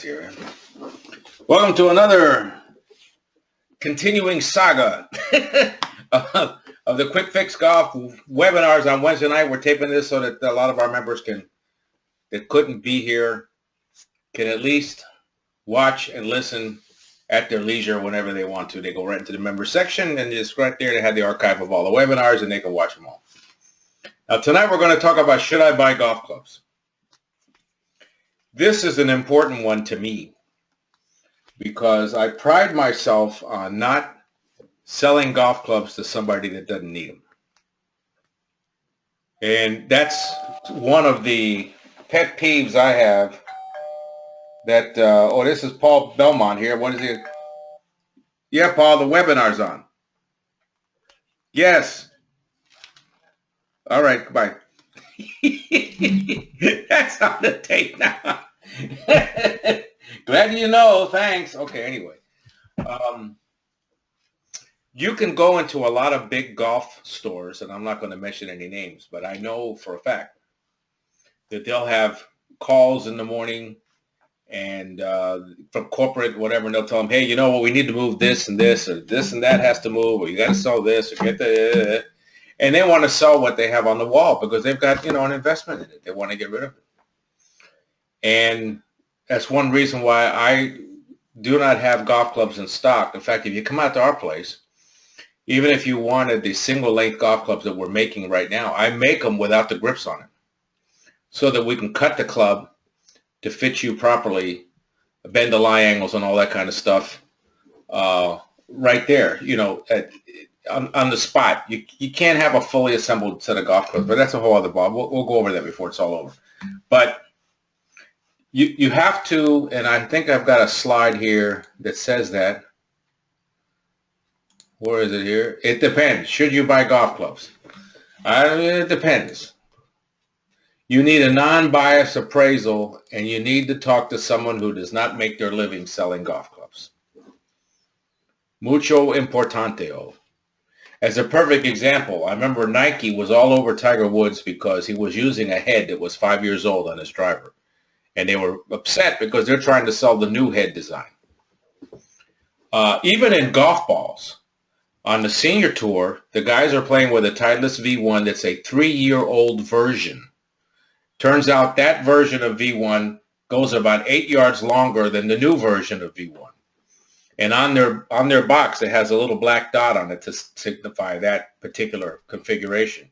Here. Welcome to another continuing saga of the Quick Fix Golf webinars on Wednesday night. We're taping this so that a lot of our members that couldn't be here can at least watch and listen at their leisure whenever they want to. They go right into the member section, and just right there they have the archive of all the webinars, and they can watch them all. Now tonight we're going to talk about, should I buy golf clubs? This is an important one to me because I pride myself on not selling golf clubs to somebody that doesn't need them. And that's one of the pet peeves I have that, this is Paul Belmont here. What is it? Yeah, Paul, the webinar's on. Yes. All right, goodbye. That's on the tape now. Glad you know. Thanks. Okay, anyway. You can go into a lot of big golf stores, and I'm not going to mention any names, but I know for a fact that they'll have calls in the morning and from corporate, whatever, and they'll tell them, hey, you know what, we need to move this and this, or this and that has to move, or you got to sell this, or get the... And they want to sell what they have on the wall because they've got, an investment in it. They want to get rid of it. And that's one reason why I do not have golf clubs in stock. In fact, if you come out to our place, even if you wanted the single length golf clubs that we're making right now, I make them without the grips on it so that we can cut the club to fit you properly, bend the lie angles and all that kind of stuff right there, on the spot. You can't have a fully assembled set of golf clubs, but that's a whole other ball. We'll go over that before it's all over. But you have to, and I think I've got a slide here that says that. Where is it here? It depends. Should you buy golf clubs? It depends. You need a non-biased appraisal, and you need to talk to someone who does not make their living selling golf clubs. Mucho importante. As a perfect example, I remember Nike was all over Tiger Woods because he was using a head that was 5 years old on his driver. And they were upset because they're trying to sell the new head design. Even in golf balls, on the senior tour, the guys are playing with a Titleist V1 that's a 3-year-old version. Turns out that version of V1 goes about 8 yards longer than the new version of V1. And on their box, it has a little black dot on it to signify that particular configuration.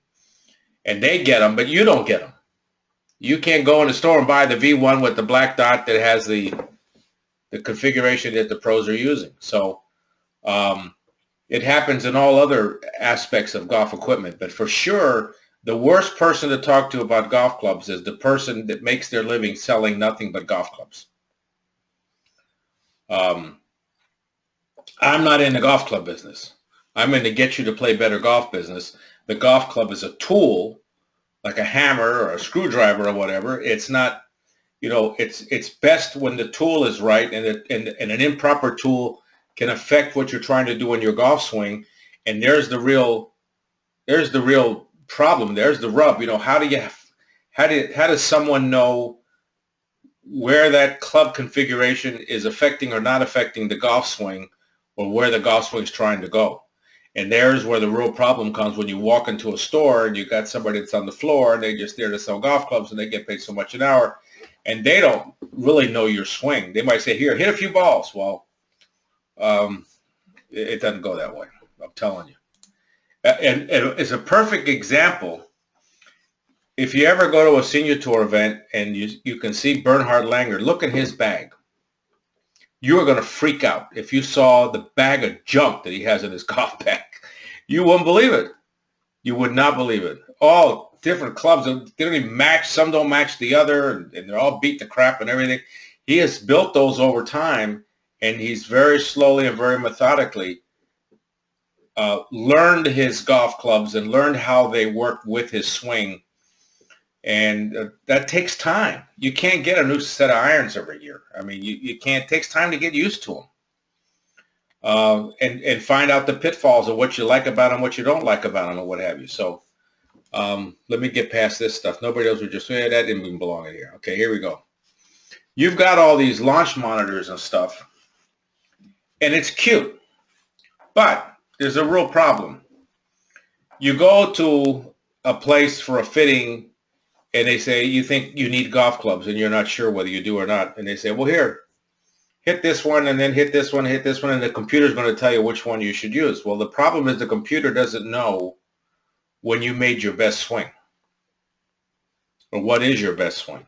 And they get them, but you don't get them. You can't go in the store and buy the V1 with the black dot that has the configuration that the pros are using. So it happens in all other aspects of golf equipment. But for sure, the worst person to talk to about golf clubs is the person that makes their living selling nothing but golf clubs. I'm not in the golf club business. I'm in the get you to play better golf business. The golf club is a tool, like a hammer or a screwdriver or whatever. It's not, it's best when the tool is right, and an improper tool can affect what you're trying to do in your golf swing. And there's the real problem. There's the rub. How does someone know where that club configuration is affecting or not affecting the golf swing, or where the golf swing is trying to go? And there's where the real problem comes when you walk into a store and you got somebody that's on the floor and they just there to sell golf clubs and they get paid so much an hour, and they don't really know your swing. They might say, here, hit a few balls. Well, it doesn't go that way. I'm telling you. And it's a perfect example. If you ever go to a senior tour event and you can see Bernhard Langer, look at his bag. You are going to freak out if you saw the bag of junk that he has in his golf bag. You wouldn't believe it. You would not believe it. All different clubs. They don't even match. Some don't match the other, and they're all beat to crap and everything. He has built those over time, and he's very slowly and very methodically learned his golf clubs and learned how they work with his swing. And that takes time. You can't get a new set of irons every year. I mean, you can't. It takes time to get used to them and find out the pitfalls of what you like about them, what you don't like about them, and what have you. So let me get past this stuff. Nobody else would just say that didn't even belong in here. Okay, here we go. you've got all these launch monitors and stuff, and it's cute, but there's a real problem. You go to a place for a fitting, and they say, you think you need golf clubs, and you're not sure whether you do or not. And they say, well, here, hit this one, and then hit this one, and the computer's going to tell you which one you should use. Well, the problem is the computer doesn't know when you made your best swing, or what is your best swing,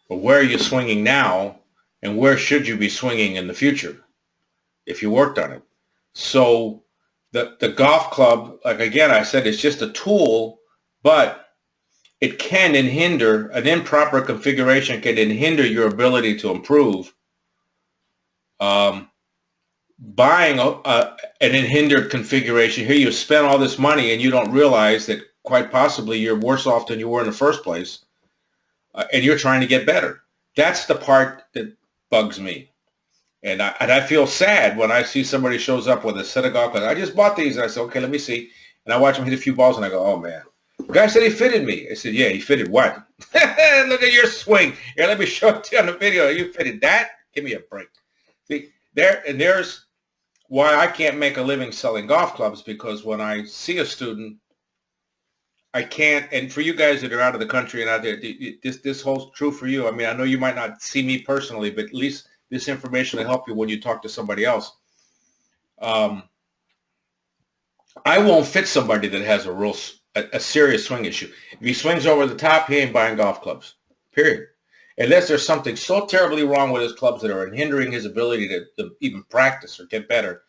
or where are you swinging now, and where should you be swinging in the future if you worked on it. So the golf club, like again, I said, it's just a tool, but it can hinder, an improper configuration can hinder your ability to improve. Buying an hindered configuration, here you spend all this money and you don't realize that quite possibly you're worse off than you were in the first place, and you're trying to get better. That's the part that bugs me. And I feel sad when I see somebody shows up with a set of golf clubs. I just bought these, and I said, okay, let me see. And I watch him hit a few balls, and I go, oh, man. The guy said he fitted me. I said, yeah, he fitted what? Look at your swing. Here, let me show it to you on the video. You fitted that? Give me a break. See, there's why I can't make a living selling golf clubs, because when I see a student, I can't, and for you guys that are out of the country and out there, this holds true for you. I mean, I know you might not see me personally, but at least this information will help you when you talk to somebody else. I won't fit somebody that has a serious swing issue. If he swings over the top, he ain't buying golf clubs, period. Unless there's something so terribly wrong with his clubs that are hindering his ability to even practice or get better.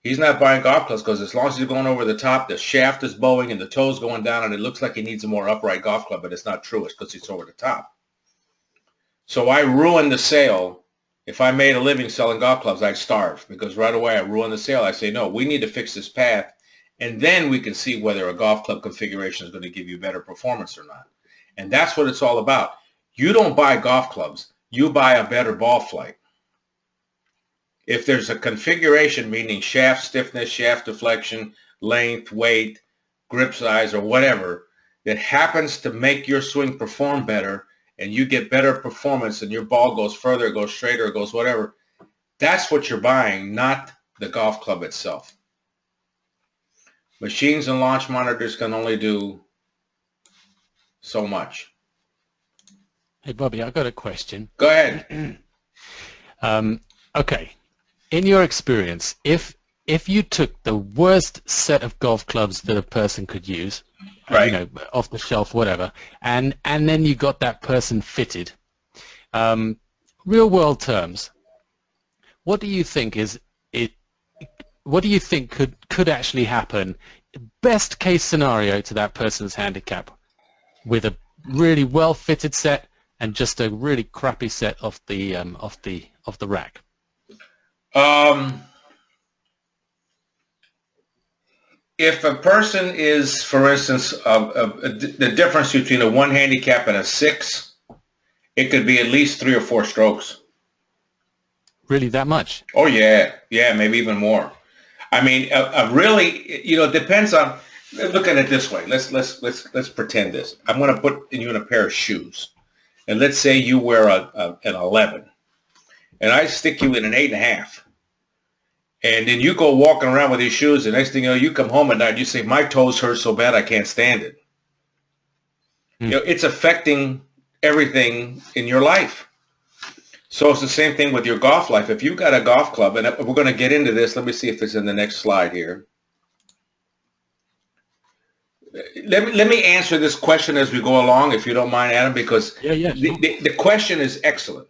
He's not buying golf clubs, because as long as he's going over the top, the shaft is bowing and the toe's going down, and it looks like he needs a more upright golf club, but it's not true. It's because he's over the top. So I ruined the sale. If I made a living selling golf clubs, I'd starve, because right away I ruin the sale. I say, no, we need to fix this path, and then we can see whether a golf club configuration is going to give you better performance or not. And that's what it's all about. You don't buy golf clubs. You buy a better ball flight. If there's a configuration, meaning shaft stiffness, shaft deflection, length, weight, grip size, or whatever, that happens to make your swing perform better, and you get better performance, and your ball goes further, goes straighter, goes whatever, that's what you're buying, not the golf club itself. Machines and launch monitors can only do so much. Hey, Bobby, I've got a question. Go ahead. Okay. In your experience, if you took the worst set of golf clubs that a person could use, right, you know, off the shelf, whatever, and then you got that person fitted, real world terms, what do you think what do you think could actually happen, best case scenario, to that person's handicap with a really well fitted set and just a really crappy set off the rack? If a person is, for instance, the difference between a 1 handicap and a 6, it could be at least 3 or 4 strokes. Really, that much? Oh yeah, maybe even more. I mean, really, you know, it depends on. Look at it this way. Let's pretend this. I'm going to put you in a pair of shoes, and let's say you wear an 11, and I stick you in an 8.5. And then you go walking around with these shoes, and next thing you know, you come home at night and you say, my toes hurt so bad I can't stand it. You know, it's affecting everything in your life. So it's the same thing with your golf life. If you've got a golf club, and we're going to get into this, let me see if it's in the next slide here. Let me answer this question as we go along, if you don't mind, Adam, because sure. the question is excellent.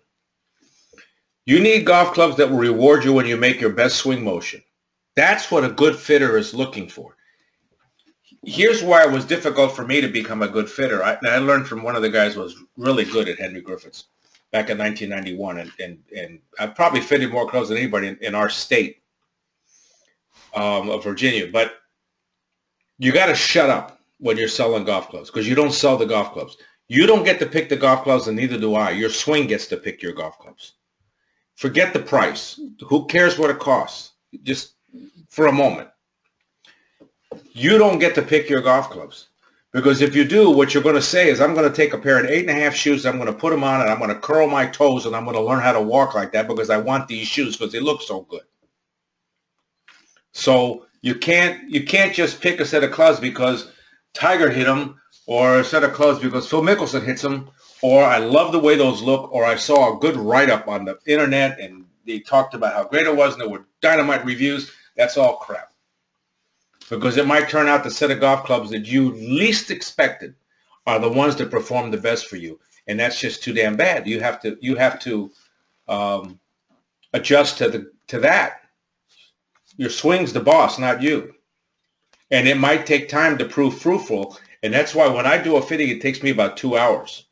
You need golf clubs that will reward you when you make your best swing motion. That's what a good fitter is looking for. Here's why it was difficult for me to become a good fitter. I learned from one of the guys who was really good at Henry Griffiths back in 1991, and I've probably fitted more clubs than anybody in our state of Virginia. But you got to shut up when you're selling golf clubs, because you don't sell the golf clubs. You don't get to pick the golf clubs, and neither do I. Your swing gets to pick your golf clubs. Forget the price. Who cares what it costs? Just for a moment. You don't get to pick your golf clubs, Because if you do, what you're going to say is, I'm going to take a pair of 8.5 shoes, I'm going to put them on, and I'm going to curl my toes, and I'm going to learn how to walk like that because I want these shoes because they look so good. So you can't just pick a set of clubs because Tiger hit them, or a set of clubs because Phil Mickelson hits them, or I love the way those look, or I saw a good write-up on the internet and they talked about how great it was and there were dynamite reviews. That's all crap. Because it might turn out the set of golf clubs that you least expected are the ones that perform the best for you, and that's just too damn bad. You have to adjust to that. Your swing's the boss, not you. And it might take time to prove fruitful. And that's why when I do a fitting, it takes me about 2 hours.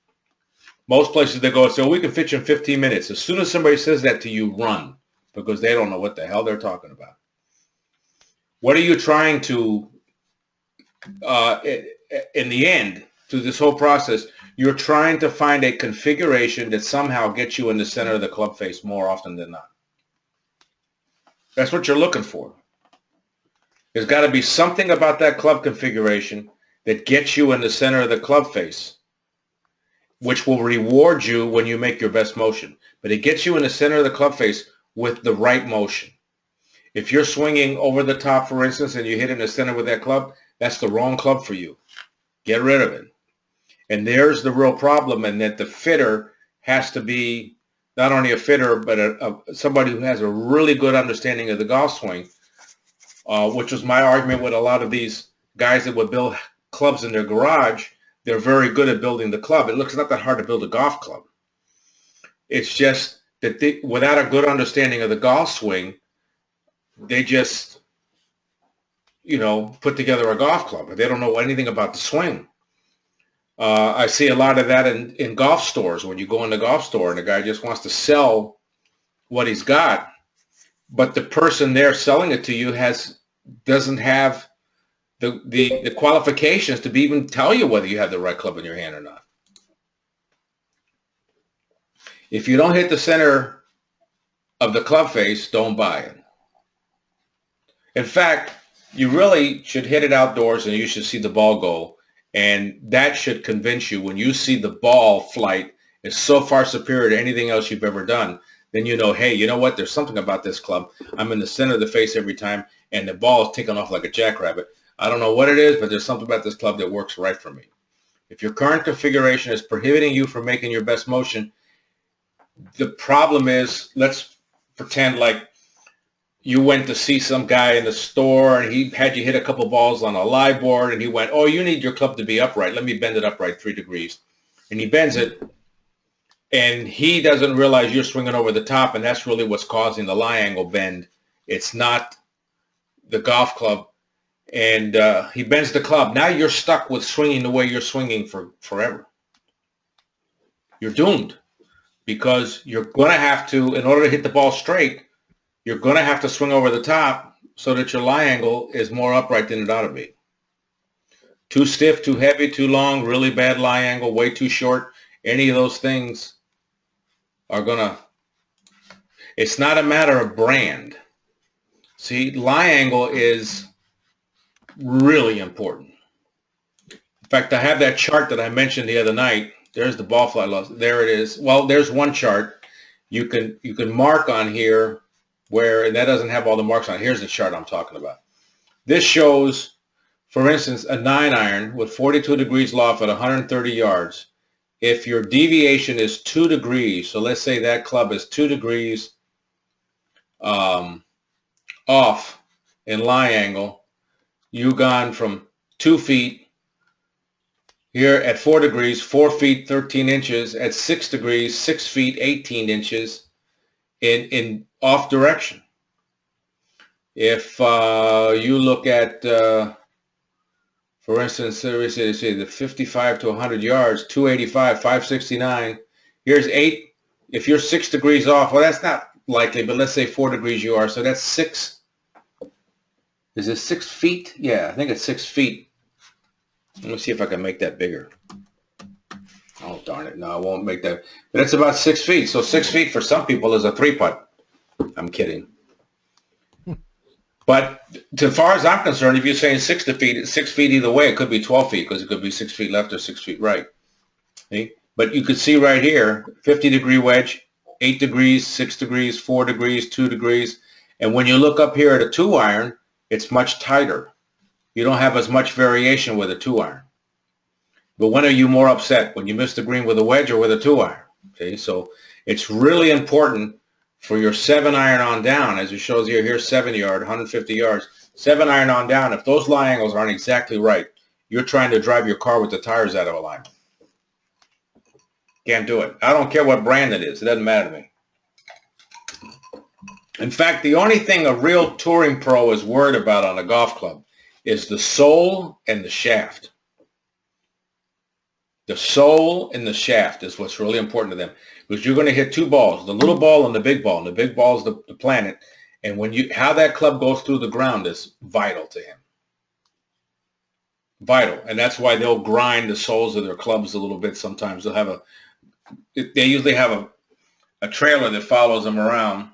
Most places they go, so we can fit you in 15 minutes. As soon as somebody says that to you, run. Because they don't know what the hell they're talking about. What are you trying to, in the end, through this whole process, you're trying to find a configuration that somehow gets you in the center of the club face more often than not. That's what you're looking for. There's got to be something about that club configuration that gets you in the center of the club face, which will reward you when you make your best motion. But it gets you in the center of the club face with the right motion. If you're swinging over the top, for instance, and you hit in the center with that club, that's the wrong club for you. Get rid of it. And there's the real problem, in that the fitter has to be not only a fitter, but somebody who has a really good understanding of the golf swing, which was my argument with a lot of these guys that would build clubs in their garage. They're very good at building the club. It looks not that hard to build a golf club. It's just that without a good understanding of the golf swing, they just, put together a golf club. They don't know anything about the swing. I see a lot of that in golf stores. When you go in the golf store and the guy just wants to sell what he's got, but the person there selling it to you doesn't have the qualifications to even tell you whether you have the right club in your hand or not. If you don't hit the center of the club face, don't buy it. In fact, you really should hit it outdoors and you should see the ball go. And that should convince you, when you see the ball flight is so far superior to anything else you've ever done, then you know, hey, you know what? There's something about this club. I'm in the center of the face every time, and the ball is taking off like a jackrabbit. I don't know what it is, but there's something about this club that works right for me. If your current configuration is prohibiting you from making your best motion, the problem is, let's pretend like you went to see some guy in the store and he had you hit a couple balls on a live board and he went, oh, you need your club to be upright. Let me bend it upright 3 degrees. And he bends it and he doesn't realize you're swinging over the top, and that's really what's causing the lie angle bend. It's not the golf club. And he bends the club. Now you're stuck with swinging the way you're swinging for forever. You're doomed, because you're going to have to, in order to hit the ball straight, you're going to have to swing over the top so that your lie angle is more upright than it ought to be. Too stiff, too heavy, too long, really bad lie angle, way too short. Any of those things are going to, it's not a matter of brand. See, lie angle is really important. In fact, I have that chart that I mentioned the other night. There's the ball flight loss. There it is. Well, there's one chart. You can mark on here where, and that doesn't have all the marks on. Here's the chart I'm talking about. This shows, for instance, a 9-iron with 42 degrees loft at 130 yards. If your deviation is 2 degrees, so let's say that club is 2 degrees off in lie angle, you've gone from 2 feet here at 4 degrees, 4 feet 13 inches, at 6 degrees, 6 feet 18 inches in off direction. If you look at, for instance, let's say the 55 to 100 yards, 285, 569, here's 8. If you're 6 degrees off, well, that's not likely, but let's say 4 degrees you are, so that's 6. Is it 6 feet? Yeah, I think it's 6 feet. Let me see if I can make that bigger. Oh, darn it. No, I won't make that. But it's about 6 feet. So 6 feet for some people is a 3-putt. I'm kidding. But as far as I'm concerned, if you're saying 6 feet either way, it could be 12 feet because it could be 6 feet left or 6 feet right. See? But you could see right here, 50-degree wedge, 8 degrees, 6 degrees, 4 degrees, 2 degrees. And when you look up here at a 2-iron, it's much tighter. You don't have as much variation with a 2-iron. But when are you more upset? When you miss the green with a wedge or with a 2-iron? Okay, so it's really important for your 7-iron on down, as it shows here, here's 7-yard, 150 yards, 7-iron on down. If those lie angles aren't exactly right, you're trying to drive your car with the tires out of alignment. Can't do it. I don't care what brand it is. It doesn't matter to me. In fact, the only thing a real touring pro is worried about on a golf club is the sole and the shaft. The sole and the shaft is what's really important to them, because you're going to hit two balls, the little ball and the big ball. And the big ball is the planet. And when how that club goes through the ground is vital to him. Vital. And that's why they'll grind the soles of their clubs a little bit sometimes. They usually have a trailer that follows them around.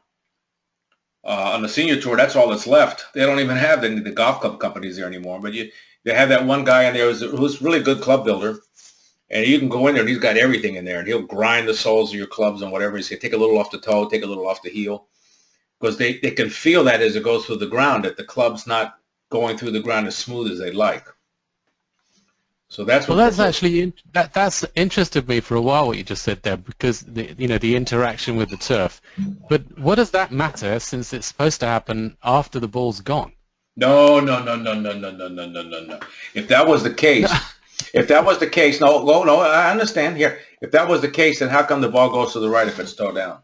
On the senior tour, that's all that's left. They don't even have the golf club companies there anymore. But they have that one guy in there who's really a good club builder. And you can go in there and he's got everything in there. And he'll grind the soles of your clubs and whatever. He's going to take a little off the toe, take a little off the heel. Because they can feel that as it goes through the ground, that the club's not going through the ground as smooth as they'd like. So that's what. Well, that's actually that's interested me for a while what you just said there, because the interaction with the turf. But what does that matter, since it's supposed to happen after the ball's gone? No. If that was the case, no, I understand here. If that was the case, then how come the ball goes to the right if it's toe down?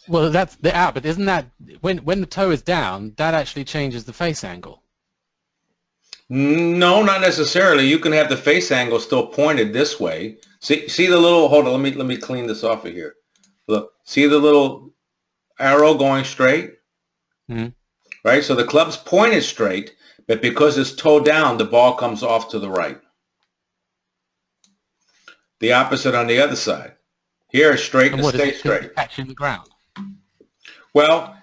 Well, that's the out, but isn't that when the toe is down, that actually changes the face angle? No, not necessarily. You can have the face angle still pointed this way. See the little. Hold on, let me clean this off of here. Look, see the little arrow going straight, right? So the club's pointed straight, but because it's toe down, the ball comes off to the right. The opposite on the other side. Here it's straight and stays straight. Catching the ground. Well,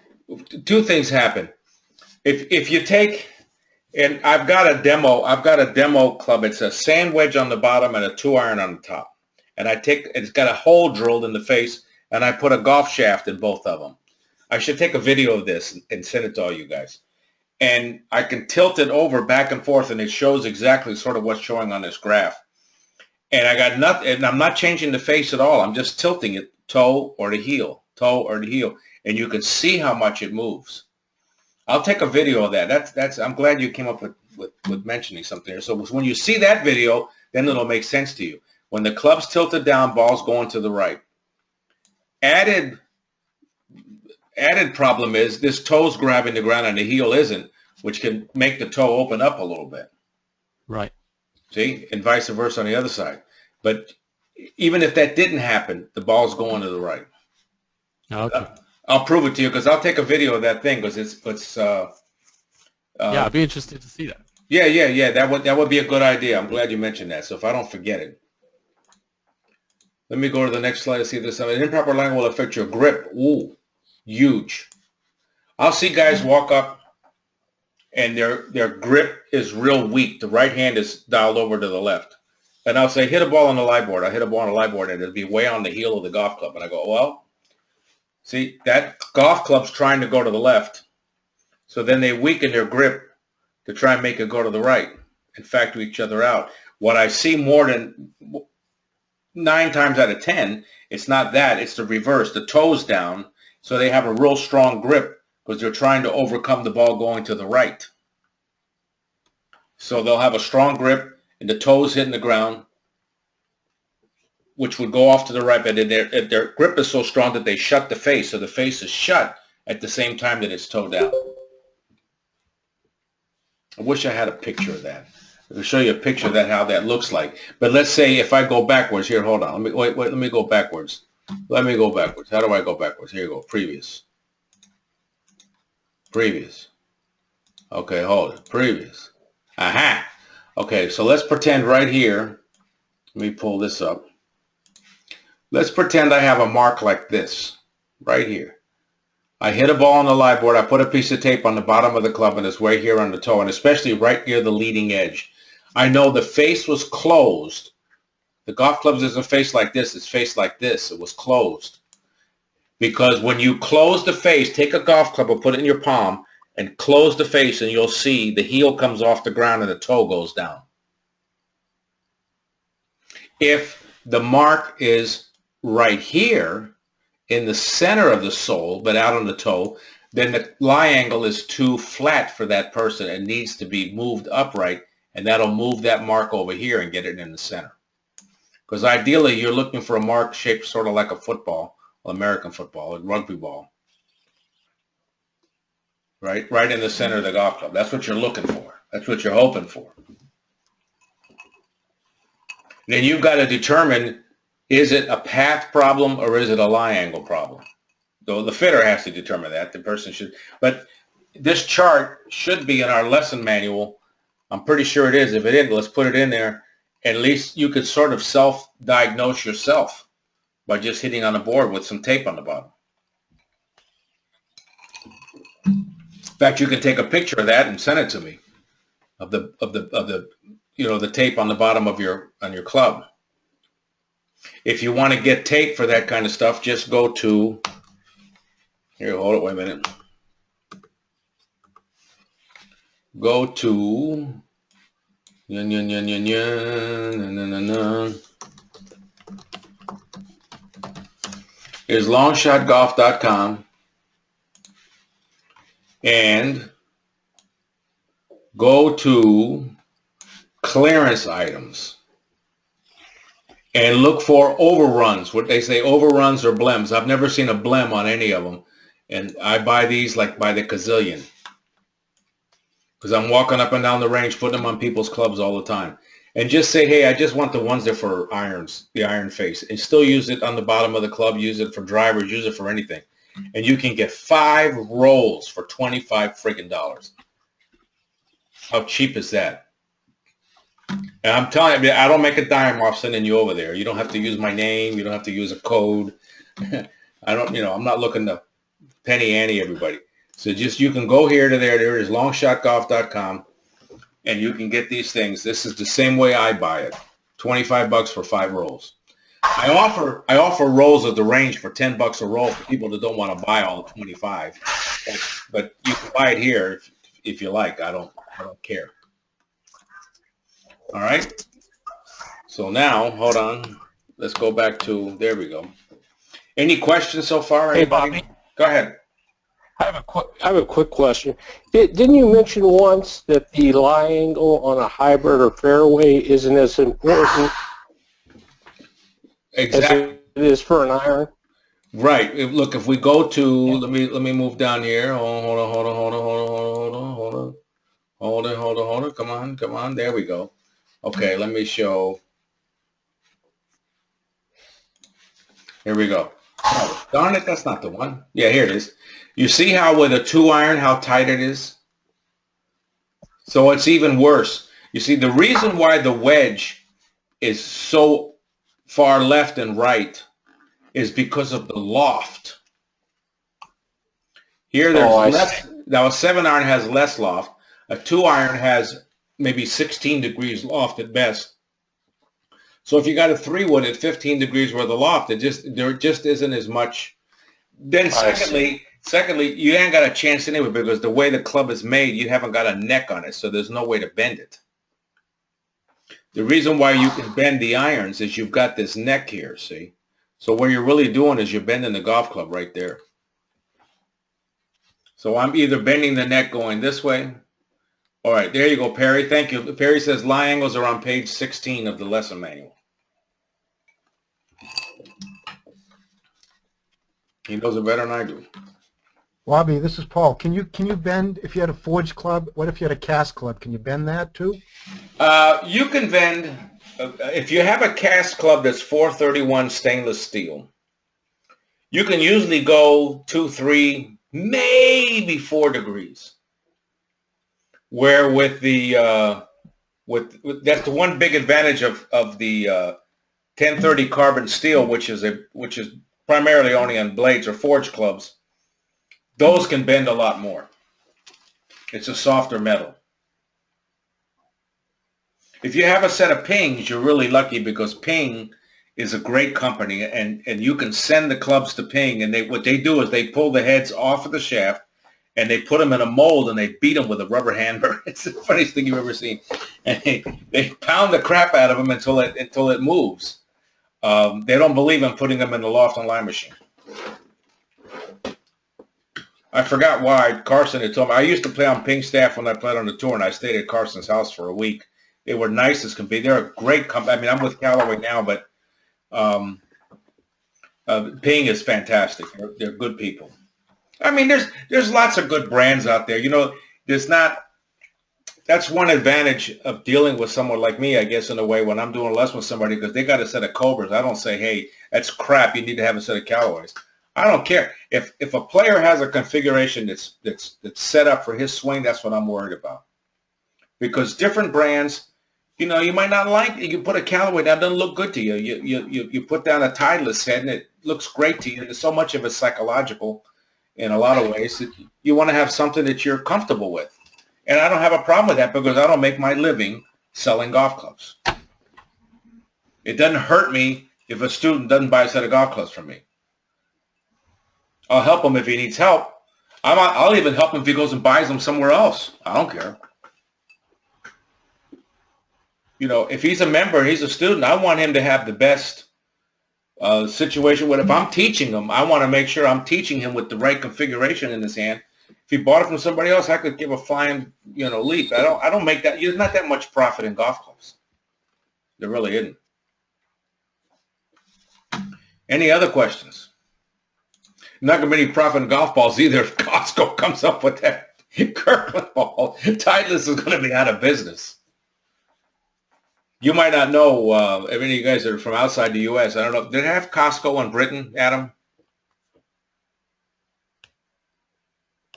two things happen. If you take, and I've got a demo club. It's a sand wedge on the bottom and a 2-iron on the top. And it's got a hole drilled in the face, and I put a golf shaft in both of them. I should take a video of this and send it to all you guys. And I can tilt it over back and forth, and it shows exactly sort of what's showing on this graph. And I got nothing, and I'm not changing the face at all. I'm just tilting it toe or the heel. And you can see how much it moves. I'll take a video of that. I'm glad you came up with mentioning something there. So when you see that video, then it'll make sense to you. When the club's tilted down, ball's going to the right. Added problem is this toe's grabbing the ground and the heel isn't, which can make the toe open up a little bit. Right. See? And vice versa on the other side. But even if that didn't happen, the ball's going to the right. Okay. I'll prove it to you because I'll take a video of that thing because it's yeah, I'd be interested to see that. Yeah. That would be a good idea. I'm glad you mentioned that. So if I don't forget it. Let me go to the next slide to see if there's something. An improper line will affect your grip. Ooh, huge. I'll see guys walk up and their grip is real weak. The right hand is dialed over to the left. And I'll say, hit a ball on the live board. I hit a ball on the live board and it'll be way on the heel of the golf club. And I go, well, see, that golf club's trying to go to the left. So then they weaken their grip to try and make it go to the right and factor each other out. What I see more than 9 times out of 10, it's not that. It's the reverse. The toes down, so they have a real strong grip because they're trying to overcome the ball going to the right. So they'll have a strong grip and the toes hitting the ground, which would go off to the right, but their grip is so strong that they shut the face, so the face is shut at the same time that it's toe down. I wish I had a picture of that. I can show you a picture of that, how that looks like. But let's say if I go backwards here, hold on. Let me go backwards. Let me go backwards. How do I go backwards? Here you go. Previous. Okay, hold it. Previous. Aha. Okay, so let's pretend right here. Let me pull this up. let's pretend I have a mark like this, right here. I hit a ball on the live board, I put a piece of tape on the bottom of the club, and it's right here on the toe, and especially right near the leading edge. I know the face was closed. The golf club isn't faced like this, it's faced like this. It was closed. Because when you close the face, take a golf club and put it in your palm and close the face, and you'll see the heel comes off the ground and the toe goes down. If the mark is right here in the center of the sole, but out on the toe, then the lie angle is too flat for that person. It needs to be moved upright, and that'll move that mark over here and get it in the center. Because ideally, you're looking for a mark shaped sort of like a football, American football, a rugby ball. Right in the center of the golf club. That's what you're looking for. That's what you're hoping for. Then you've got to determine, is it a path problem or is it a lie angle problem? So the fitter has to determine that. The person should. But this chart should be in our lesson manual. I'm pretty sure it is. If it isn't, let's put it in there. At least you could sort of self-diagnose yourself by just hitting on the board with some tape on the bottom. In fact, you can take a picture of that and send it to me, of the you know, the tape on the bottom of your club. If you want to get tape for that kind of stuff, just go to, here, hold it, wait a minute. Go to is longshotgolf.com and go to clearance items and look for overruns. What they say, overruns or blems. I've never seen a blem on any of them, and I buy these like by the gazillion because I'm walking up and down the range putting them on people's clubs all the time. And just say, hey, I just want the ones that are for irons, the iron face, and still use it on the bottom of the club, use it for drivers, use it for anything. And you can get 5 rolls for $25 friggin' dollars. How cheap is that? And I'm telling you, I don't make a dime off sending you over there. You don't have to use my name. You don't have to use a code. I don't, you know, I'm not looking to penny ante everybody. So just, you can go here to there. There it is, longshotgolf.com, and you can get these things. This is the same way I buy it. $25 for 5 rolls. I offer rolls at the range for $10 a roll for people that don't want to buy all the 25. But you can buy it here if you like. I don't care. All right. So now, hold on. Let's go back to, there we go. Any questions so far? Anybody? Hey, Bobby. Go ahead. I have a quick question. Didn't you mention once that the lie angle on a hybrid or fairway isn't as important Exactly. as it is for an iron? Right. Look, if we go to, let me move down here. Hold on. Come on. There we go. Okay, let me show. Here we go. Oh, darn it, that's not the one. Yeah, here it is. You see how with a 2 iron, how tight it is? So it's even worse. You see, the reason why the wedge is so far left and right is because of the loft. Here there's less. Now a 7 iron has less loft. A 2 iron has maybe 16 degrees loft at best. So if you got a 3-wood at 15 degrees worth of loft, there just isn't as much. Then secondly, you ain't got a chance anyway because the way the club is made, you haven't got a neck on it, so there's no way to bend it. The reason why you can bend the irons is you've got this neck here, see? So what you're really doing is you're bending the golf club right there. So I'm either bending the neck going this way. All right, there you go, Perry. Thank you. Perry says lie angles are on page 16 of the lesson manual. He knows it better than I do. Bobby, this is Paul. Can you bend if you had a forged club? What if you had a cast club? Can you bend that too? You can bend if you have a cast club that's 431 stainless steel. You can usually go 2, 3, maybe 4 degrees. Where with the that's the one big advantage of the 1030 carbon steel, which is primarily only on blades or forged clubs, those can bend a lot more. It's a softer metal. If you have a set of Pings, you're really lucky because Ping is a great company, and you can send the clubs to Ping, and what they do is they pull the heads off of the shaft, and they put them in a mold, and they beat them with a rubber hammer. It's the funniest thing you've ever seen. And they pound the crap out of them until it moves. They don't believe in putting them in the loft and line machine. I forgot why. Carson had told me. I used to play on Ping staff when I played on the tour, and I stayed at Carson's house for a week. They were nice as can be. They're a great company. I mean, I'm with Callaway now, but Ping is fantastic. They're good people. I mean, there's lots of good brands out there. You know, that's one advantage of dealing with someone like me, I guess, in a way, when I'm doing a lesson with somebody, because they got a set of Cobras. I don't say, hey, that's crap. You need to have a set of Callaways. I don't care. If a player has a configuration that's set up for his swing, that's what I'm worried about. Because different brands, you know, you might not like it. You put a Callaway down, it doesn't look good to you. You put down a Titleist head, and it looks great to you. There's so much of it psychological in a lot of ways that you want to have something that you're comfortable with. And I don't have a problem with that because I don't make my living selling golf clubs. It doesn't hurt me if a student doesn't buy a set of golf clubs from me. I'll help him if he needs help. I'll even help him if he goes and buys them somewhere else. I don't care. You know, if he's a member, he's a student, I want him to have the best situation. If I'm teaching him, I want to make sure I'm teaching him with the right configuration in his hand. If he bought it from somebody else, I could give a flying, leap. I don't make that. There's not that much profit in golf clubs. There really isn't. Any other questions? Not going to be any profit in golf balls either if Costco comes up with that Kirkland ball. Titleist is going to be out of business. You might not know, if any of you guys are from outside the U.S., I don't know. Did they have Costco in Britain, Adam?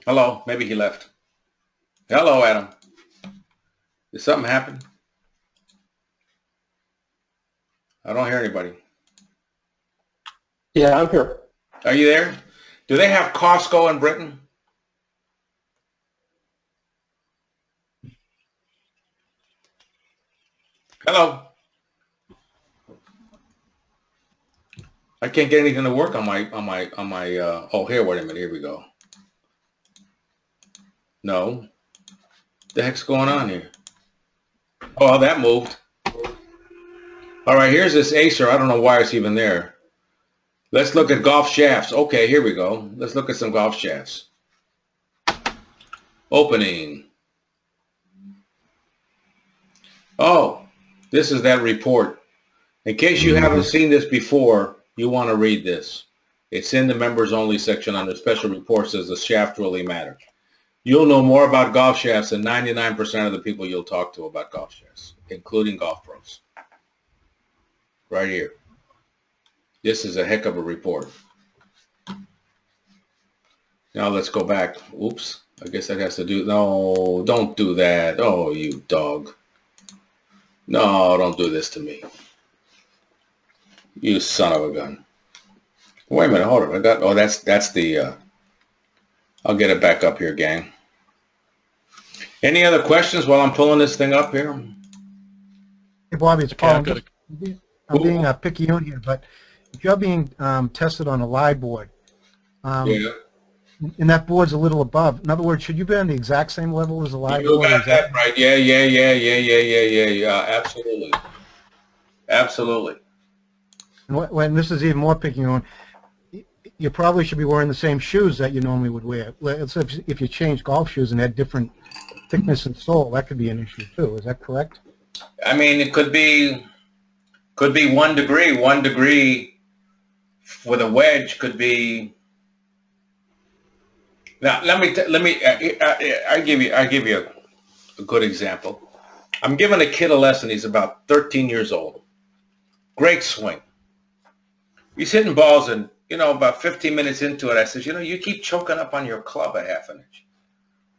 Hello? Maybe he left. Hello, Adam. Did something happen? I don't hear anybody. Yeah, I'm here. Are you there? Do they have Costco in Britain? Hello? I can't get anything to work on my oh, here, wait a minute, here we go. No. The heck's going on here? Oh, that moved. All right, here's this Acer. I don't know why it's even there. Let's look at golf shafts. Okay, here we go. Let's look at some golf shafts. Opening. Oh, this is that report. In case you haven't seen this before, you want to read this. It's in the members only section under special reports. Says the shaft really matter. You'll know more about golf shafts than 99% of the people you'll talk to about golf shafts, including golf pros. Right here. This is a heck of a report. Now let's go back. Oops. I guess that has to do. No, don't do that. Oh, you dog. No, don't do this to me. You son of a gun. Wait a minute. Hold on. Oh, that's the. I'll get it back up here, gang. Any other questions while I'm pulling this thing up here? Hey, Bobby, it's Paul. Okay, I'm being picky on here, but if you're being tested on a live board, Yeah. and that board's a little above, in other words, should you be on the exact same level as the live You board? got that right. Yeah. Absolutely. Absolutely. And when this is even more picking on, you probably should be wearing the same shoes that you normally would wear. If you change golf shoes and had different thickness and sole, that could be an issue too. Is that correct? I mean, it could be 1 degree. 1 degree with a wedge could be. Now I give you a good example. I'm giving a kid a lesson. He's about 13 years old. Great swing. He's hitting balls, and about 15 minutes into it, I says, you keep choking up on your club a half an inch.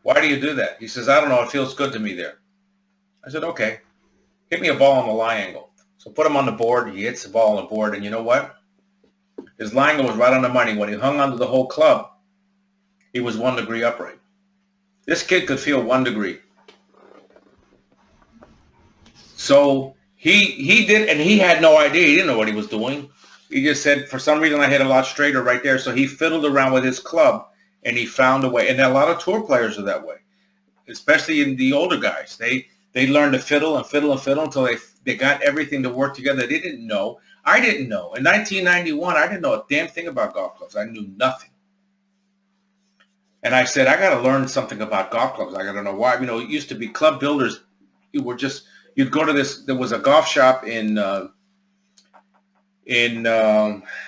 Why do you do that? He says, I don't know. It feels good to me there. I said, okay. Hit me a ball on the lie angle. So put him on the board. He hits the ball on the board, and you know what? His line angle was right on the money. When he hung onto the whole club, he was 1 degree upright. This kid could feel 1 degree. So he did, and he had no idea. He didn't know what he was doing. He just said, for some reason, I hit a lot straighter right there. So he fiddled around with his club, and he found a way. And a lot of tour players are that way, especially in the older guys. They learn to fiddle and fiddle and fiddle until they got everything to work together. They didn't know. I didn't know. In 1991, I didn't know a damn thing about golf clubs. I knew nothing. And I said, I got to learn something about golf clubs. I got to know why. You know, it used to be club builders. You'd go to this. There was a golf shop in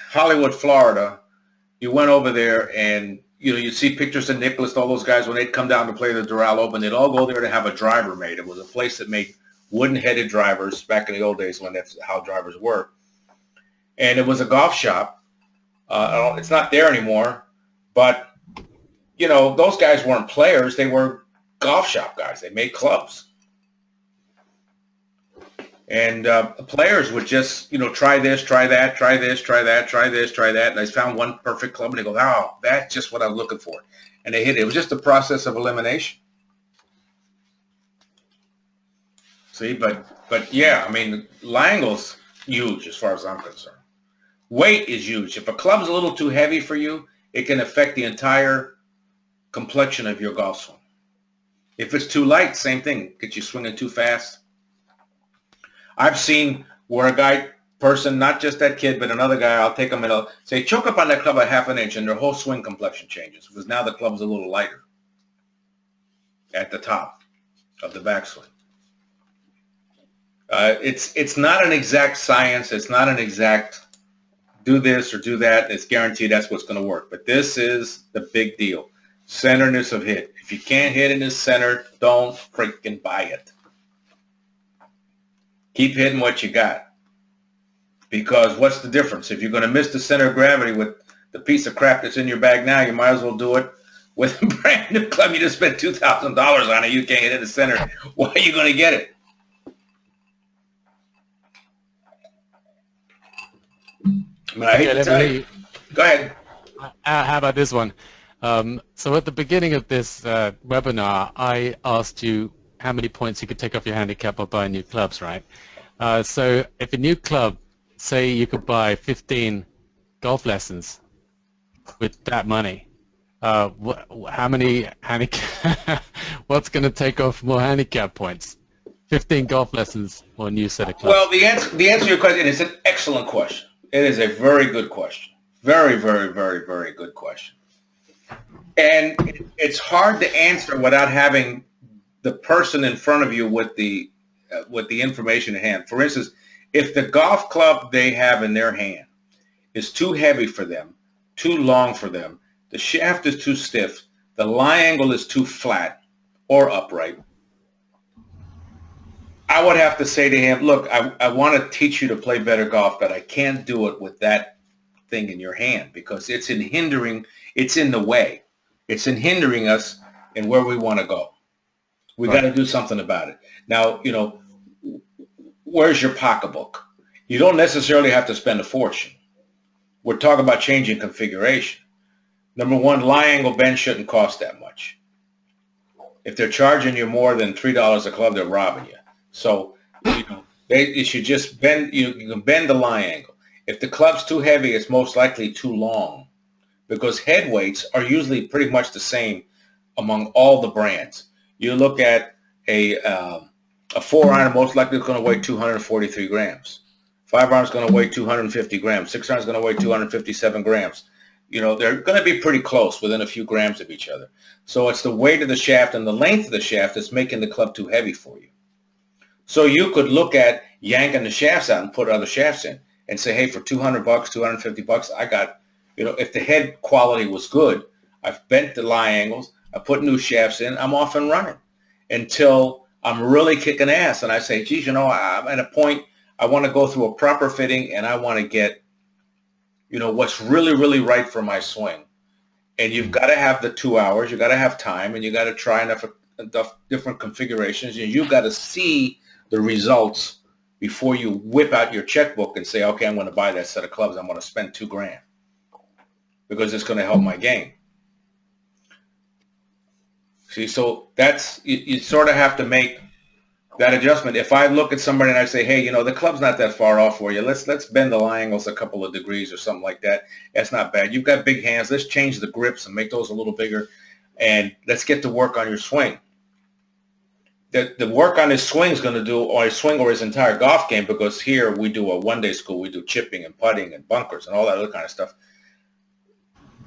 Hollywood, Florida. You went over there, and you know, you'd see pictures of Nicklaus, all those guys when they'd come down to play the Doral Open. They'd all go there to have a driver made. It was a place that made wooden-headed drivers back in the old days when that's how drivers were. And it was a golf shop. It's not there anymore, but you know, those guys weren't players. They were golf shop guys. They made clubs. And players would just, you know, try this, try that, try this, try that, try this, try that. And they found one perfect club, and they go, oh, that's just what I'm looking for. And they hit it. It was just a process of elimination. See, but yeah, I mean, lie angle's huge as far as I'm concerned. Weight is huge. If a club's a little too heavy for you, it can affect the entire complexion of your golf swing. If it's too light, same thing. Get you swinging too fast. I've seen where a person, not just that kid, but another guy, I'll take them and I'll say, choke up on that club a half an inch, and their whole swing complexion changes because now the club's a little lighter at the top of the backswing. It's not an exact science. It's not an exact do this or do that. It's guaranteed that's what's going to work. But this is the big deal. Centerness of hit. If you can't hit in the center, don't freaking buy it. Keep hitting what you got. Because what's the difference? If you're going to miss the center of gravity with the piece of crap that's in your bag now, you might as well do it with a brand new club. You just spent $2,000 on it. You can't hit in the center. Why are you going to get it? I mean, I hate to tell you. Go ahead. How about this one? So at the beginning of this webinar, I asked you how many points you could take off your handicap by buying new clubs, right? So if a new club, say you could buy 15 golf lessons with that money, how many handicap? What's going to take off more handicap points? 15 golf lessons or a new set of clubs? Well, the answer to your question is an excellent question. It is a very good question. Very, very, very, very good question. And it's hard to answer without having the person in front of you with the information in hand. For instance, if the golf club they have in their hand is too heavy for them, too long for them, the shaft is too stiff, the lie angle is too flat or upright, I would have to say to him, look, I want to teach you to play better golf, but I can't do it with that thing in your hand because it's in the way. It's in hindering us in where we want to go. We got to do something about it. Now, you know, where's your pocketbook? You don't necessarily have to spend a fortune. We're talking about changing configuration. Number one, lie angle bend shouldn't cost that much. If they're charging you more than $3 a club, they're robbing you. So, you know, you should just bend. You can bend the lie angle. If the club's too heavy, it's most likely too long, because head weights are usually pretty much the same among all the brands. You look at a 4-iron, most likely is going to weigh 243 grams. 5-iron is going to weigh 250 grams. 6-iron is going to weigh 257 grams. You know, they're going to be pretty close, within a few grams of each other. So it's the weight of the shaft and the length of the shaft that's making the club too heavy for you. So you could look at yanking the shafts out and put other shafts in and say, hey, for $200, $250, I got, you know, if the head quality was good, I've bent the lie angles, I put new shafts in, I'm off and running until I'm really kicking ass. And I say, geez, you know, I'm at a point, I want to go through a proper fitting and I want to get, you know, what's really, really right for my swing. And you've got to have the 2 hours, you've got to have time, and you got to try enough different configurations, and you've got to see the results before you whip out your checkbook and say, okay, I'm going to buy that set of clubs. I'm going to spend $2,000 because it's going to help my game. See, so that's, you sort of have to make that adjustment. If I look at somebody and I say, hey, the club's not that far off for you. Let's bend the lie angles a couple of degrees or something like that. That's not bad. You've got big hands. Let's change the grips and make those a little bigger. And let's get to work on your swing. The work on his swing is going to do, or his swing or his entire golf game, because here we do a one-day school. We do chipping and putting and bunkers and all that other kind of stuff.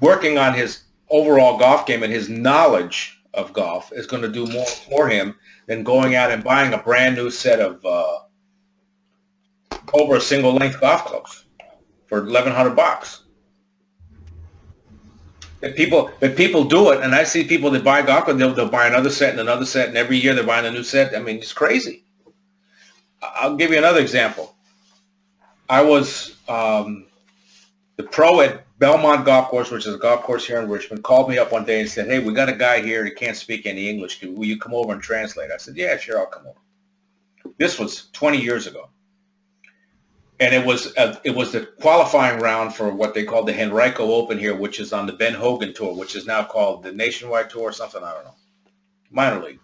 Working on his overall golf game and his knowledge of golf is going to do more for him than going out and buying a brand new set of over a single length golf clubs for $1,100. That people do it, and I see people that buy golf clubs, they'll buy another set and another set, and every year they're buying a new set. I mean, it's crazy. I'll give you another example. I was the pro at Belmont Golf Course, which is a golf course here in Richmond, called me up one day and said, hey, we got a guy here that can't speak any English. Will you come over and translate? I said, yeah, sure, I'll come over. This was 20 years ago. And it was the qualifying round for what they called the Henrico Open here, which is on the Ben Hogan Tour, which is now called the Nationwide Tour or something, I don't know. Minor league.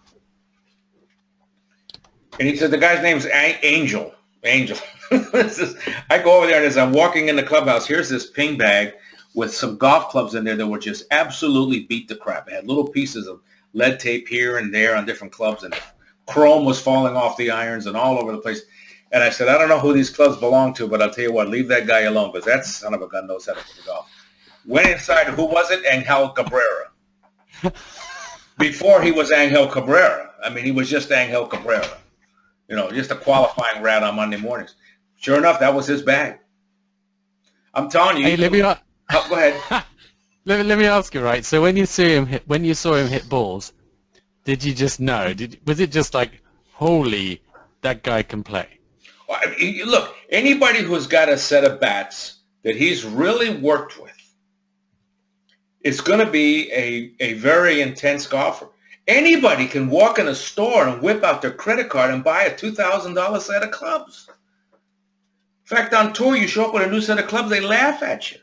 And he said, the guy's name's Angel. Angel. I go over there, and as I'm walking in the clubhouse, here's this ping bag with some golf clubs in there that were just absolutely beat to crap. It had little pieces of lead tape here and there on different clubs, and chrome was falling off the irons and all over the place. And I said, I don't know who these clubs belong to, but I'll tell you what, leave that guy alone, because that son of a gun knows how to play golf. Went inside, who was it? Angel Cabrera. Before he was Angel Cabrera. I mean, he was just Angel Cabrera. Just a qualifying rat on Monday mornings. Sure enough, that was his bag. I'm telling you. Hey, let me, go ahead. let me ask you, right? So when you saw him hit balls, did you just know? Was it just like, holy, that guy can play? Look, anybody who's got a set of bats that he's really worked with, it's going to be a very intense golfer. Anybody can walk in a store and whip out their credit card and buy a $2,000 set of clubs. In fact, on tour, you show up with a new set of clubs, they laugh at you.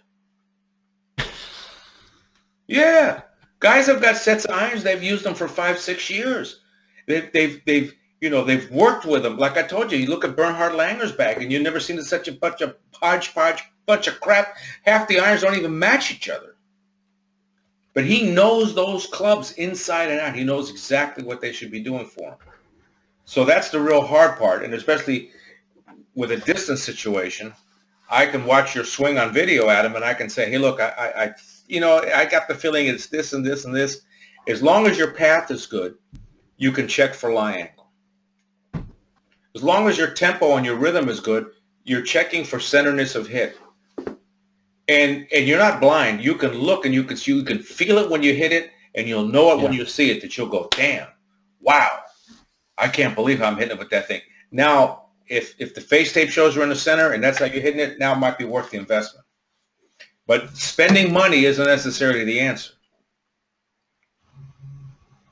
Yeah. Guys have got sets of irons, they've used them for 5-6 years. They've worked with them. Like I told you, you look at Bernhard Langer's bag, and you've never seen such a bunch of hodgepodge, bunch of crap. Half the irons don't even match each other. But he knows those clubs inside and out. He knows exactly what they should be doing for him. So that's the real hard part, and especially with a distance situation, I can watch your swing on video, Adam, and I can say, hey, look, I got the feeling it's this and this and this. As long as your path is good, you can check for lie angle. As long as your tempo and your rhythm is good, you're checking for centerness of hit. And you're not blind. You can look and you can feel it when you hit it, and you'll know it when you see it, that you'll go, damn, wow, I can't believe how I'm hitting it with that thing. Now, if the face tape shows you're in the center and that's how you're hitting it, now it might be worth the investment. But spending money isn't necessarily the answer.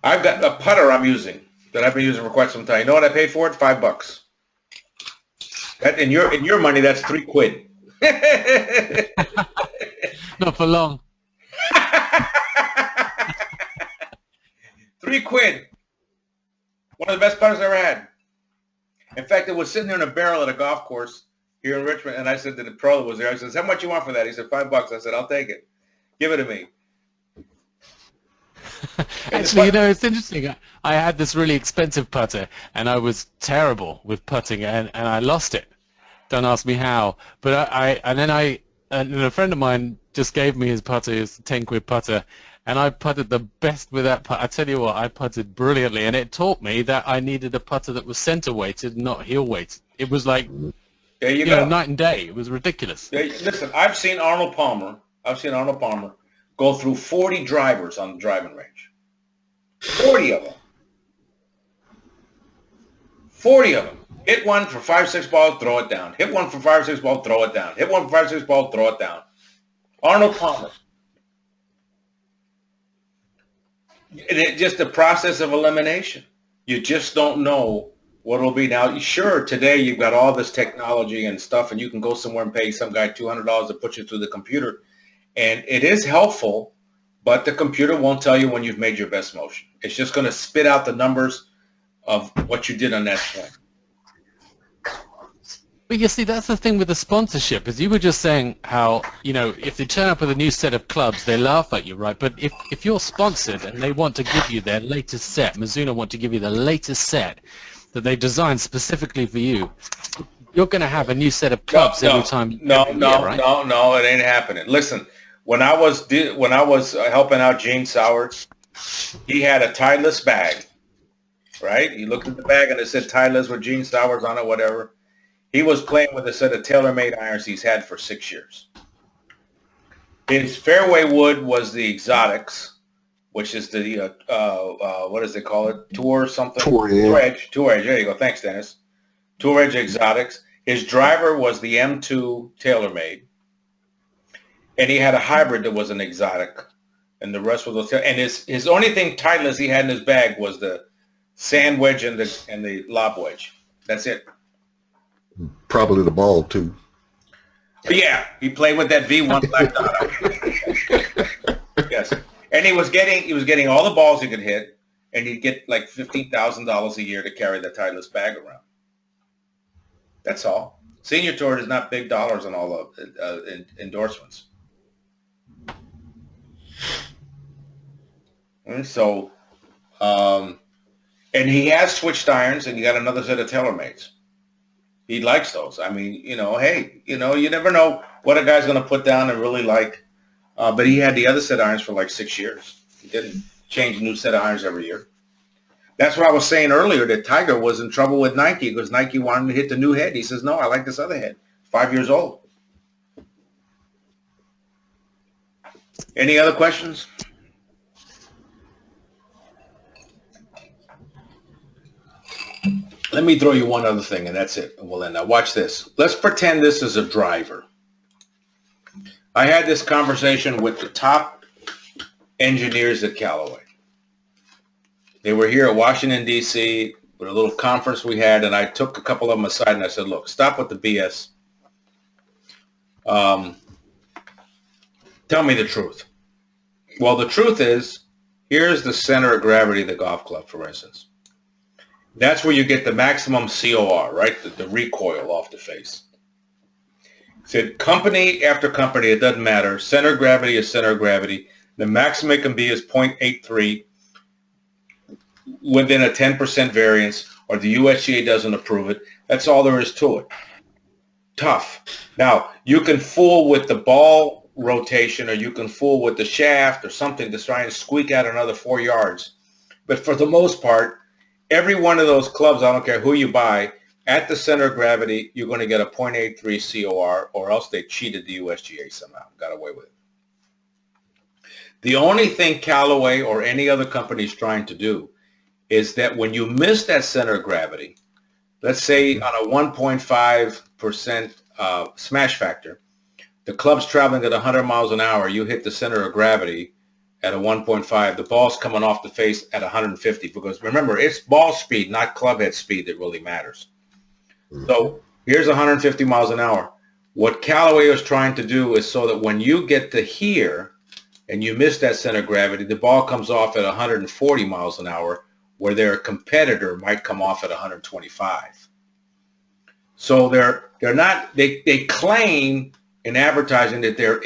I've got a putter I'm using that I've been using for quite some time. You know what I paid for it? $5. That, in your money, that's $3. Not for long. $3. One of the best putters I ever had. In fact, it was sitting there in a barrel at a golf course here in Richmond, and I said to the pro that was there, I said, how much you want for that? He said, $5. I said, I'll take it. Give it to me. Actually, it's interesting. I had this really expensive putter, and I was terrible with putting, and I lost it. Don't ask me how. But and then a friend of mine just gave me his putter, his £10 putter, and I putted the best with that putter. I tell you what, I putted brilliantly, and it taught me that I needed a putter that was center weighted, not heel weighted. It was like, there you go, night and day. It was ridiculous. Listen, I've seen Arnold Palmer go through 40 drivers on the driving range. 40 of them. 40 of them. Hit one for 5-6 balls, throw it down. Hit one for 5-6 balls, throw it down. Hit one for 5-6 balls, throw it down. Arnold Palmer. It's just the process of elimination. You just don't know what it'll be. Now, sure, today you've got all this technology and stuff, and you can go somewhere and pay some guy $200 to put you through the computer, and it is helpful, but the computer won't tell you when you've made your best motion. It's just going to spit out the numbers of what you did on that swing. But you see, that's the thing with the sponsorship, is you were just saying how, you know, if they turn up with a new set of clubs, they laugh at you, right? But if you're sponsored and they want to give you their latest set, Mizuno want to give you the latest set that they designed specifically for you, you're going to have a new set of clubs every time. No, right? no, it ain't happening. Listen, when I was helping out Gene Sowers, he had a Titleist bag, right? He looked at the bag and it said Titleist with Gene Sowers on it, whatever. He was playing with a set of TaylorMade irons he's had for 6 years. His fairway wood was the Exotics, which is the, what does they call it? Tour something? Tour Edge. Tour Edge. There you go. Thanks, Dennis. Tour Edge Exotics. His driver was the M2 TaylorMade. And he had a hybrid that was an Exotic. And the rest was those. And his only thing Titleist he had in his bag was the sand wedge and the lob wedge. That's it. Probably the ball too. But yeah, he played with that V1 black dot. Yes, and he was getting all the balls he could hit, and he'd get like $15,000 a year to carry the Titleist bag around. That's all. Senior Tour is not big dollars on all the endorsements. And so, and he has switched irons, and he got another set of TaylorMades. He likes those. I mean, you know, hey, you know, you never know what a guy's going to put down and really like. But he had the other set of irons for like 6 years. He didn't change a new set of irons every year. That's what I was saying earlier, that Tiger was in trouble with Nike because Nike wanted him to hit the new head. He says, no, I like this other head. 5 years old. Any other questions? Let me throw you one other thing, and that's it. And we'll end. Now, watch this. Let's pretend this is a driver. I had this conversation with the top engineers at Callaway. They were here at Washington, D.C., with a little conference we had, and I took a couple of them aside, and I said, look, stop with the BS. Tell me the truth. Well, the truth is, here's the center of gravity of the golf club, for instance. That's where you get the maximum COR, right? The recoil off the face. Said company after company, it doesn't matter. Center of gravity is center of gravity. The maximum it can be is 0.83 within a 10% variance, or the USGA doesn't approve it. That's all there is to it. Tough. Now, you can fool with the ball rotation, or you can fool with the shaft or something to try and squeak out another 4 yards. But for the most part, every one of those clubs, I don't care who you buy, at the center of gravity, you're going to get a 0.83 COR, or else they cheated the USGA somehow, got away with it. The only thing Callaway or any other company is trying to do is that when you miss that center of gravity, let's say on a 1.5% smash factor, the club's traveling at 100 miles an hour, you hit the center of gravity at a 1.5, the ball's coming off the face at 150, because remember, it's ball speed, not club head speed that really matters. So here's 150 miles an hour. What Callaway is trying to do is so that when you get to here and you miss that center of gravity, the ball comes off at 140 miles an hour, where their competitor might come off at 125. So they're not, they claim in advertising that they're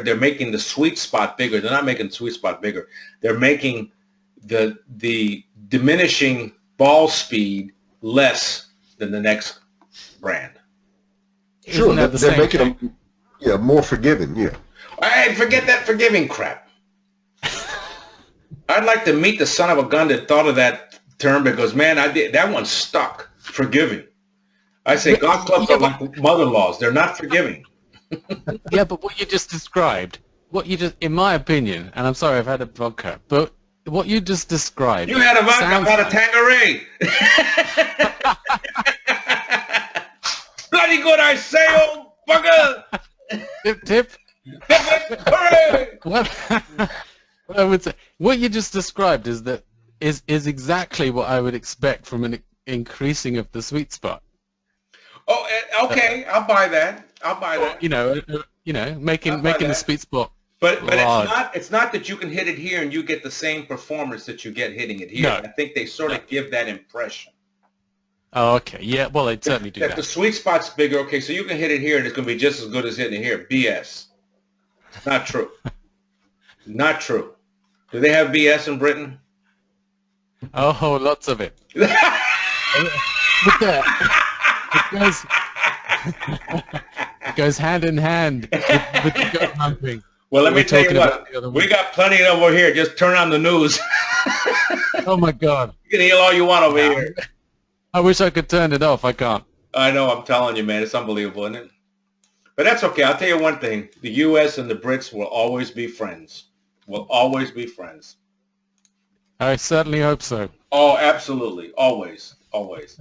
they're making the sweet spot bigger. They're not making the sweet spot bigger. They're making the diminishing ball speed less than the next brand. Sure, they're making them more forgiving. Yeah. Hey, forget that forgiving crap. I'd like to meet the son of a gun that thought of that term, because man, that one stuck. Forgiving. I say golf clubs are like mother-in-laws. They're not forgiving. Yeah, but what you just described, in my opinion, and I'm sorry I've had a vodka, but what you just described... You had a vodka, I've had a Tanqueray. Bloody good, I say, old bugger. Tip. Hooray! What I would say, what you just described is exactly what I would expect from increasing of the sweet spot. Oh, okay. I'll buy that. I'll buy that. Making the sweet spot. But it's not that you can hit it here and you get the same performance that you get hitting it here. No. I think they sort of give that impression. Oh, okay. Yeah, well, they'd certainly do that. The sweet spot's bigger. Okay, so you can hit it here and it's going to be just as good as hitting it here. BS. Not true. Not true. Do they have BS in Britain? Oh, lots of it. But it goes hand in hand with the goat hunting. Well, let me tell you what. We got plenty over here. Just turn on the news. Oh, my God. You can hear all you want over here. I wish I could turn it off. I can't. I know. I'm telling you, man. It's unbelievable, isn't it? But that's okay. I'll tell you one thing. The U.S. and the Brits will always be friends. Will always be friends. I certainly hope so. Oh, absolutely. Always. Always.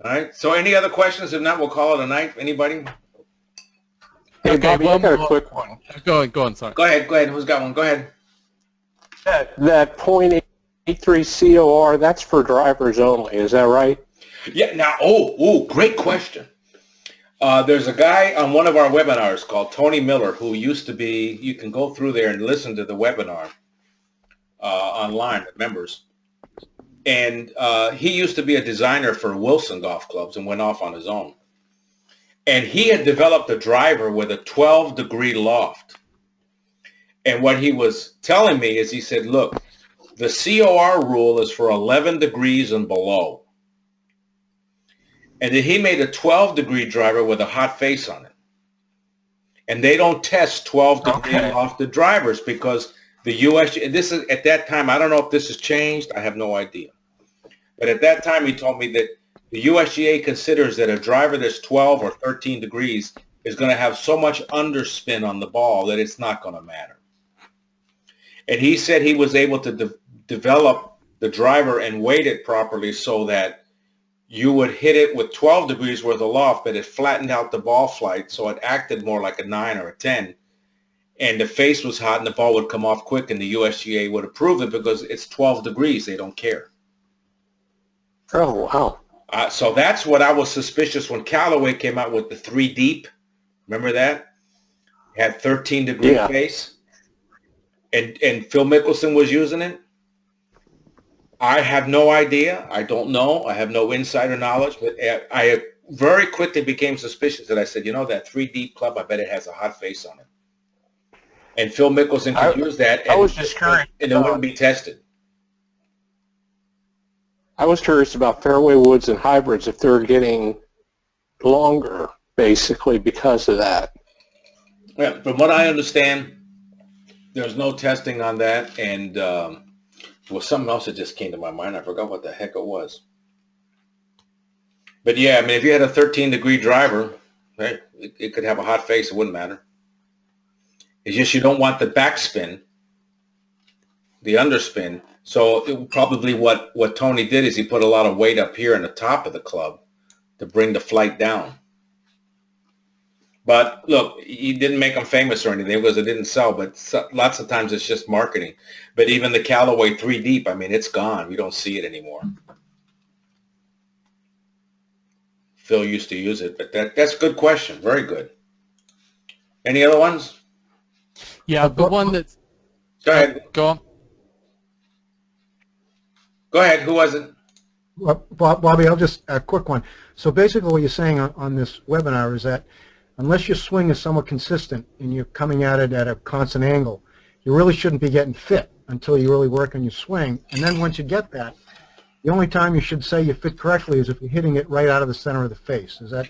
All right. So any other questions? If not, we'll call it a night. Anybody? Hey, Bobby, I got a quick one. Go on, sorry. Go ahead. Who's got one? Go ahead. That .83 COR, that's for drivers only. Is that right? Yeah. Now, great question. There's a guy on one of our webinars called Tony Miller who used to be, you can go through there and listen to the webinar online with members. And he used to be a designer for Wilson golf clubs and went off on his own. And he had developed a driver with a 12-degree loft. And what he was telling me is he said, look, the COR rule is for 11 degrees and below. And then he made a 12-degree driver with a hot face on it. And they don't test 12-degree lofted drivers because the U.S., this is at that time, I don't know if this has changed. I have no idea. But at that time, he told me that the USGA considers that a driver that's 12 or 13 degrees is going to have so much underspin on the ball that it's not going to matter. And he said he was able to develop the driver and weight it properly so that you would hit it with 12 degrees worth of loft, but it flattened out the ball flight, so it acted more like a 9 or a 10. And the face was hot and the ball would come off quick, and the USGA would approve it because it's 12 degrees. They don't care. Oh, wow. So that's what I was suspicious when Callaway came out with the 3 deep. Remember that? It had 13-degree face. And Phil Mickelson was using it. I have no idea. I don't know. I have no insider knowledge. But I very quickly became suspicious that I said, that 3 deep club, I bet it has a hot face on it. And Phil Mickelson could use that. And, I was just curious. And it wouldn't be tested. I was curious about fairway woods and hybrids if they're getting longer, basically, because of that. Yeah, from what I understand, there's no testing on that. And something else that just came to my mind. I forgot what the heck it was. But yeah, I mean, if you had a 13-degree driver, hey, it could have a hot face. It wouldn't matter. It's just you don't want the backspin, the underspin. So probably what Tony did is he put a lot of weight up here in the top of the club to bring the flight down. But look, he didn't make them famous or anything because it didn't sell. But lots of times it's just marketing. But even the Callaway 3 deep, I mean, it's gone. You don't see it anymore. Phil used to use it, but that's a good question. Very good. Any other ones? Yeah, the one that's... Go ahead. Go on. Go ahead. Who was it? Well, Bobby, I'll just a quick one. So basically what you're saying on this webinar is that unless your swing is somewhat consistent and you're coming at it at a constant angle, you really shouldn't be getting fit until you really work on your swing. And then once you get that, the only time you should say you fit correctly is if you're hitting it right out of the center of the face. Is that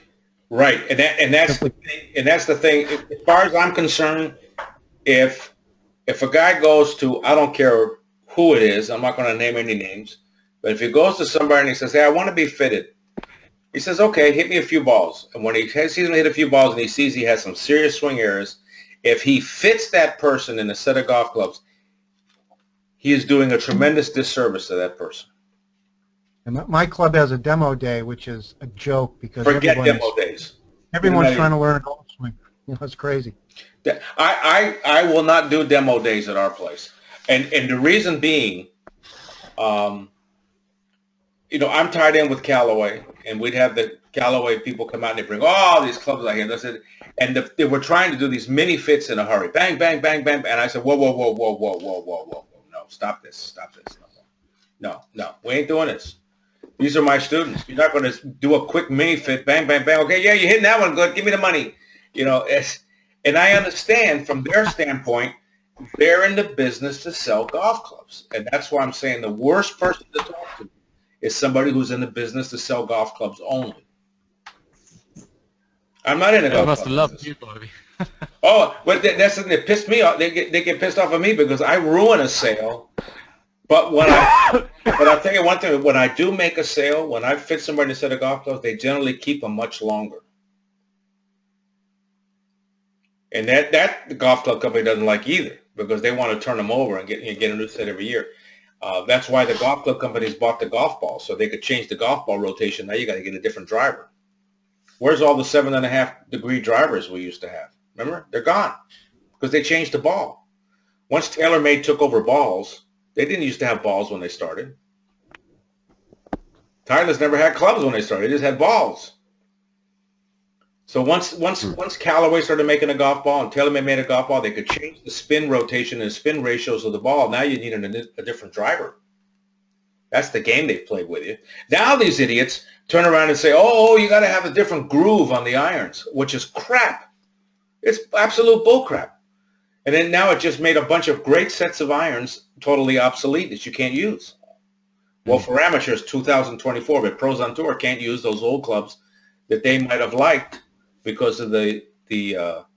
right? And that's the thing. As far as I'm concerned, if a guy goes to, I don't care who it is, I'm not going to name any names, but if he goes to somebody and he says, hey, I want to be fitted, he says, okay, hit me a few balls. And when he sees him hit a few balls and he sees he has some serious swing errors, if he fits that person in a set of golf clubs, he is doing a tremendous disservice to that person. And my club has a demo day, which is a joke because forget demo days. Everyone's trying to learn a golf swing. It's crazy. I will not do demo days at our place. And the reason being I'm tied in with Callaway, and we'd have the Callaway people come out and they bring all these clubs out here. And they were trying to do these mini fits in a hurry. Bang, bang, bang, bang. And I said, whoa, whoa, whoa, whoa, whoa, whoa, whoa, whoa. No, stop this. No, we ain't doing this. These are my students. You're not going to do a quick mini fit, bang, bang, bang. Okay, yeah, you're hitting that one good. Give me the money. And I understand from their standpoint, they're in the business to sell golf clubs. And that's why I'm saying the worst person to talk to is somebody who's in the business to sell golf clubs only. I'm not in a golf club. Must have loved you, Bobby. Oh, but that's something that pissed me off. They get pissed off at me because I ruin a sale. But I'll tell you one thing, when I do make a sale, when I fit somebody in a set of golf clubs, they generally keep them much longer. And that the golf club company doesn't like either, because they want to turn them over and get a new set every year. That's why the golf club companies bought the golf ball, so they could change the golf ball rotation. Now you got to get a different driver. Where's all the 7.5-degree drivers we used to have? Remember? They're gone because they changed the ball. Once TaylorMade took over balls, they didn't used to have balls when they started. Tyler's never had clubs when they started. They just had balls. So once Callaway started making a golf ball and TaylorMade made a golf ball, they could change the spin rotation and spin ratios of the ball. Now you need a different driver. That's the game they've played with you. Now these idiots turn around and say, oh, you got to have a different groove on the irons, which is crap. It's absolute bullcrap. And then now it just made a bunch of great sets of irons totally obsolete that you can't use. Well, for amateurs, 2024, but pros on tour can't use those old clubs that they might have liked because of the what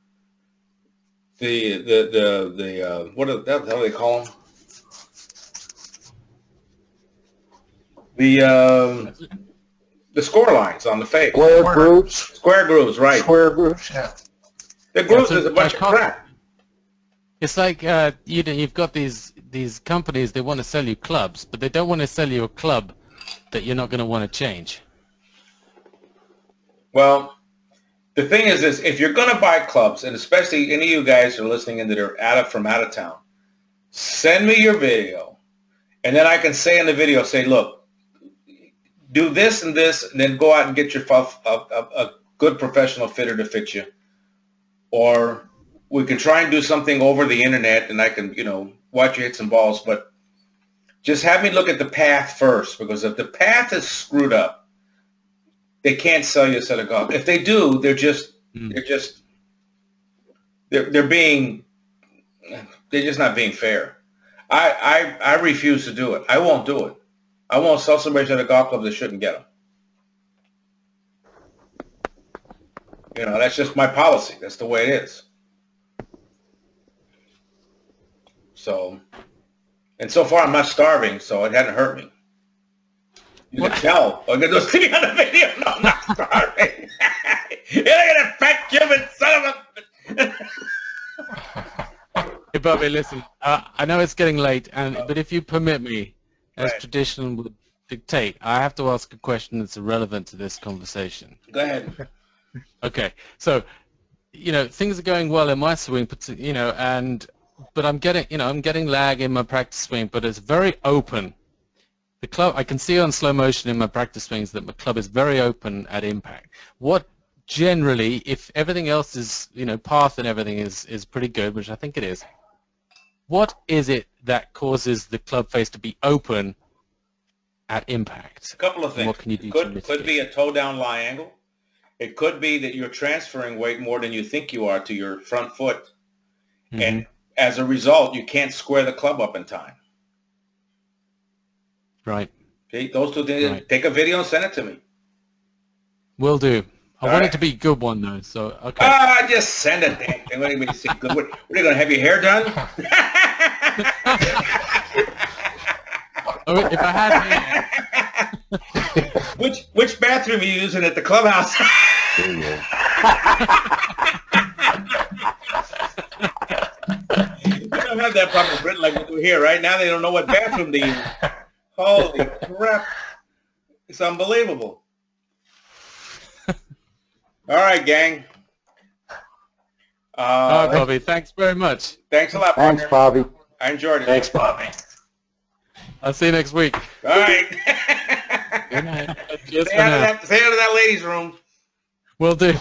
the hell do they call them? The score lines on the face. Square grooves, right? Square grooves, yeah. The grooves is a bunch of crap. It's like you've got these companies. They want to sell you clubs, but they don't want to sell you a club that you're not going to want to change. Well, the thing is this: if you're going to buy clubs, and especially any of you guys who are listening in that are from out of town, send me your video, and then I can say in the video, say, look, do this and this, and then go out and get your a good professional fitter to fit you, or we can try and do something over the internet, and I can, watch you hit some balls, but just have me look at the path first, because if the path is screwed up, they can't sell you a set of golf. If they do, they're just not being fair. I refuse to do it. I won't do it. I won't sell somebody a set of golf clubs that shouldn't get them. That's just my policy. That's the way it is. So, and so far I'm not starving, so it hadn't hurt me. You can tell. Look at those things on the video. No, I'm not starving. Look at that fat Cuban son of a... Hey, Bobby, listen. I know it's getting late, but if you permit me, as tradition would dictate, I have to ask a question that's relevant to this conversation. Go ahead. Okay. So, things are going well in my swing, but I'm getting lag in my practice swing, but it's very open. The club, I can see on slow motion in my practice swings that my club is very open at impact. What generally, if everything else is, path and everything is pretty good, which I think it is, what is it that causes the club face to be open at impact? A couple of things. What can you do? Could be a toe down lie angle. It could be that you're transferring weight more than you think you are to your front foot. Mm-hmm. And as a result, you can't square the club up in time. Right. Okay, those two things. Right. Take a video and send it to me. Will do. I want it to be a good one, though. So, okay. Just send it. Damn thing. What are you say good? What are you going to have your hair done? If I had hair. Which bathroom are you using at the clubhouse? There you go. You don't have that problem in Britain like we do here, right? Now they don't know what bathroom to use. Holy crap. It's unbelievable. All right, gang. All right, Bobby. Thanks very much. Thanks a lot, partner. Thanks, Bobby. I enjoyed it. Thanks, Bobby. I'll see you next week. All right. Good night. Stay out of that ladies' room. Will do.